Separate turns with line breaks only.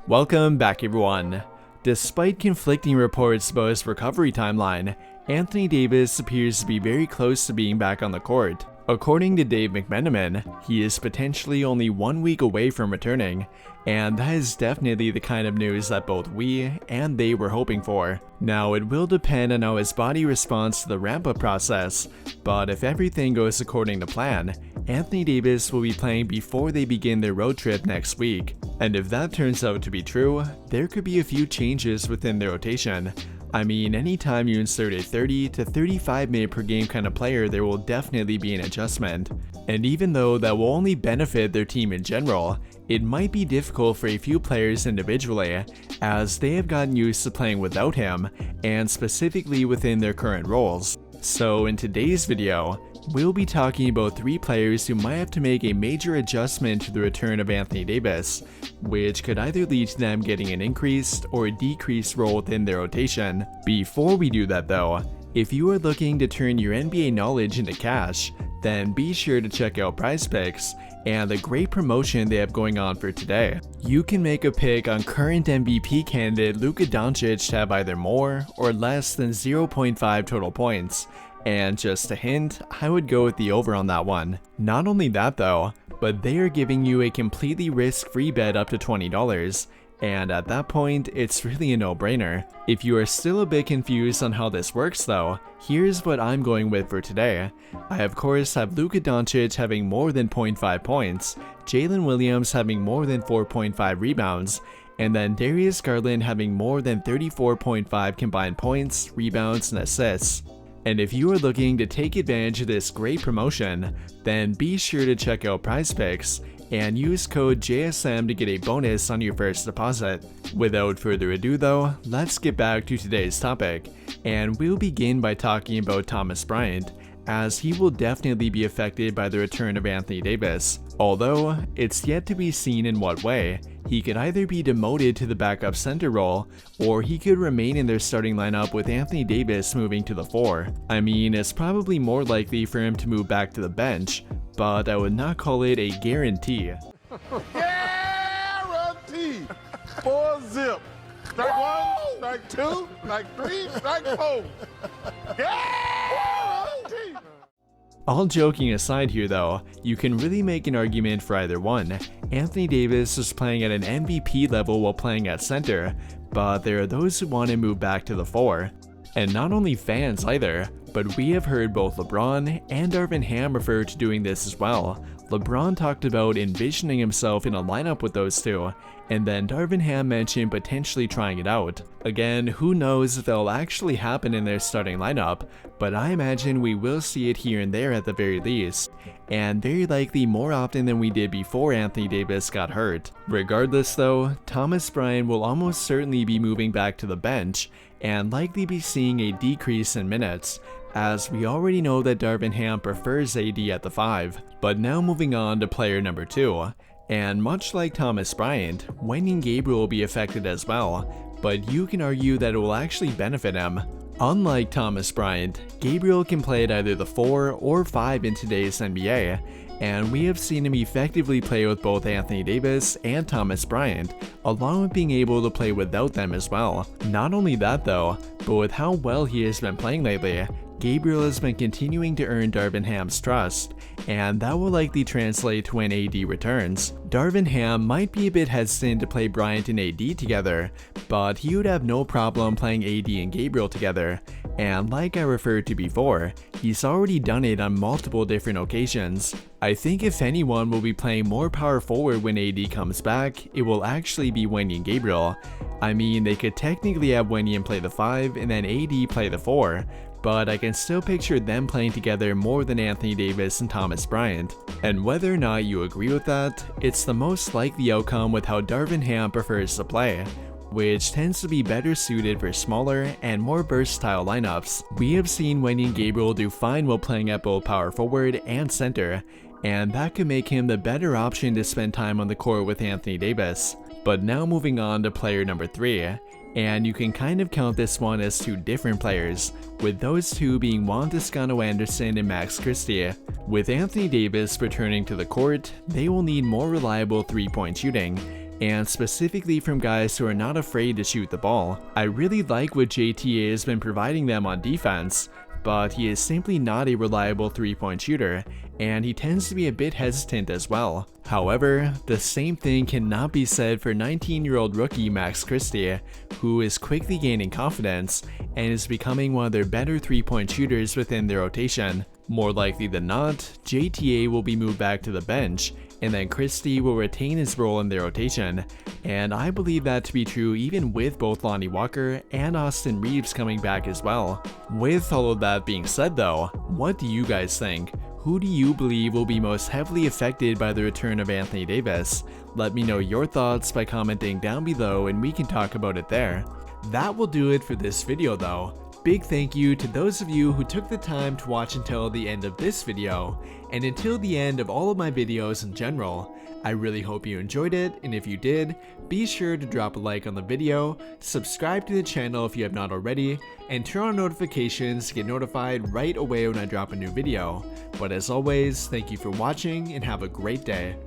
Welcome back everyone. Despite conflicting reports about his recovery timeline, Anthony Davis appears to be very close to being back on the court. According to Dave McMenamin, he is potentially only 1 week away from returning, and that is definitely the kind of news that both we and they were hoping for. Now, it will depend on how his body responds to the ramp-up process, but if everything goes according to plan, Anthony Davis will be playing before they begin their road trip next week. And if that turns out to be true, there could be a few changes within their rotation. I mean, anytime you insert a 30 to 35 minute per game kind of player, there will definitely be an adjustment. And even though that will only benefit their team in general, it might be difficult for a few players individually, as they have gotten used to playing without him, and specifically within their current roles. So in today's video, we'll be talking about 3 players who might have to make a major adjustment to the return of Anthony Davis, which could either lead to them getting an increased or a decreased role within their rotation. Before we do that though, if you are looking to turn your NBA knowledge into cash, then be sure to check out PrizePicks and the great promotion they have going on for today. You can make a pick on current MVP candidate Luka Doncic to have either more or less than 0.5 total points. And just a hint, I would go with the over on that one. Not only that though, but they are giving you a completely risk-free bet up to $20. And at that point, it's really a no-brainer. If you are still a bit confused on how this works though, here's what I'm going with for today. I of course have Luka Doncic having more than 0.5 points, Jalen Williams having more than 4.5 rebounds, and then Darius Garland having more than 34.5 combined points, rebounds, and assists. And if you are looking to take advantage of this great promotion, then be sure to check out PrizePicks and use code JSM to get a bonus on your first deposit. Without further ado though, let's get back to today's topic, and we'll begin by talking about Thomas Bryant, as he will definitely be affected by the return of Anthony Davis. Although, it's yet to be seen in what way. He could either be demoted to the backup center role, or he could remain in their starting lineup with Anthony Davis moving to the 4. I mean, it's probably more likely for him to move back to the bench, but I would not call it a guarantee.
Guarantee! 4 zip. Strike 1, strike 2, strike 3, strike 4. Guarantee!
All joking aside here though, you can really make an argument for either one. Anthony Davis was playing at an MVP level while playing at center, but there are those who want to move back to the 4. And not only fans either, but we have heard both LeBron and Darvin Ham refer to doing this as well. LeBron talked about envisioning himself in a lineup with those two, and then Darvin Ham mentioned potentially trying it out. Again, who knows if that'll actually happen in their starting lineup, but I imagine we will see it here and there at the very least, and very likely more often than we did before Anthony Davis got hurt. Regardless though, Thomas Bryant will almost certainly be moving back to the bench, and likely be seeing a decrease in minutes, as we already know that Darvin Ham prefers AD at the 5. But now moving on to player number 2, and much like Thomas Bryant, Wenyen Gabriel will be affected as well, but you can argue that it will actually benefit him. Unlike Thomas Bryant, Gabriel can play at either the 4 or 5 in today's NBA, and we have seen him effectively play with both Anthony Davis and Thomas Bryant, along with being able to play without them as well. Not only that though, but with how well he has been playing lately, Gabriel has been continuing to earn Darvin Ham's trust, and that will likely translate to when AD returns. Darvin Ham might be a bit hesitant to play Bryant and AD together, but he would have no problem playing AD and Gabriel together, and like I referred to before, he's already done it on multiple different occasions. I think if anyone will be playing more power forward when AD comes back, it will actually be Wenyen Gabriel. I mean, they could technically have Wenyen play the 5 and then AD play the 4, but I can still picture them playing together more than Anthony Davis and Thomas Bryant. And whether or not you agree with that, it's the most likely outcome with how Darvin Ham prefers to play, which tends to be better suited for smaller and more versatile lineups. We have seen Wenyen Gabriel do fine while playing at both power forward and center, and that could make him the better option to spend time on the court with Anthony Davis. But now moving on to player number 3, and you can kind of count this one as 2 different players, with those 2 being Juan Toscano-Anderson and Max Christie. With Anthony Davis returning to the court, they will need more reliable 3-point shooting, and specifically from guys who are not afraid to shoot the ball. I really like what JTA has been providing them on defense, but he is simply not a reliable 3-point shooter, and he tends to be a bit hesitant as well. However, the same thing cannot be said for 19-year-old rookie Max Christie, who is quickly gaining confidence and is becoming one of their better 3-point shooters within their rotation. More likely than not, JTA will be moved back to the bench, and then Christie will retain his role in their rotation, and I believe that to be true even with both Lonnie Walker and Austin Reeves coming back as well. With all of that being said though, what do you guys think? Who do you believe will be most heavily affected by the return of Anthony Davis? Let me know your thoughts by commenting down below and we can talk about it there. That will do it for this video though. Big thank you to those of you who took the time to watch until the end of this video, and until the end of all of my videos in general. I really hope you enjoyed it, and if you did, be sure to drop a like on the video, subscribe to the channel if you have not already, and turn on notifications to get notified right away when I drop a new video. But as always, thank you for watching and have a great day.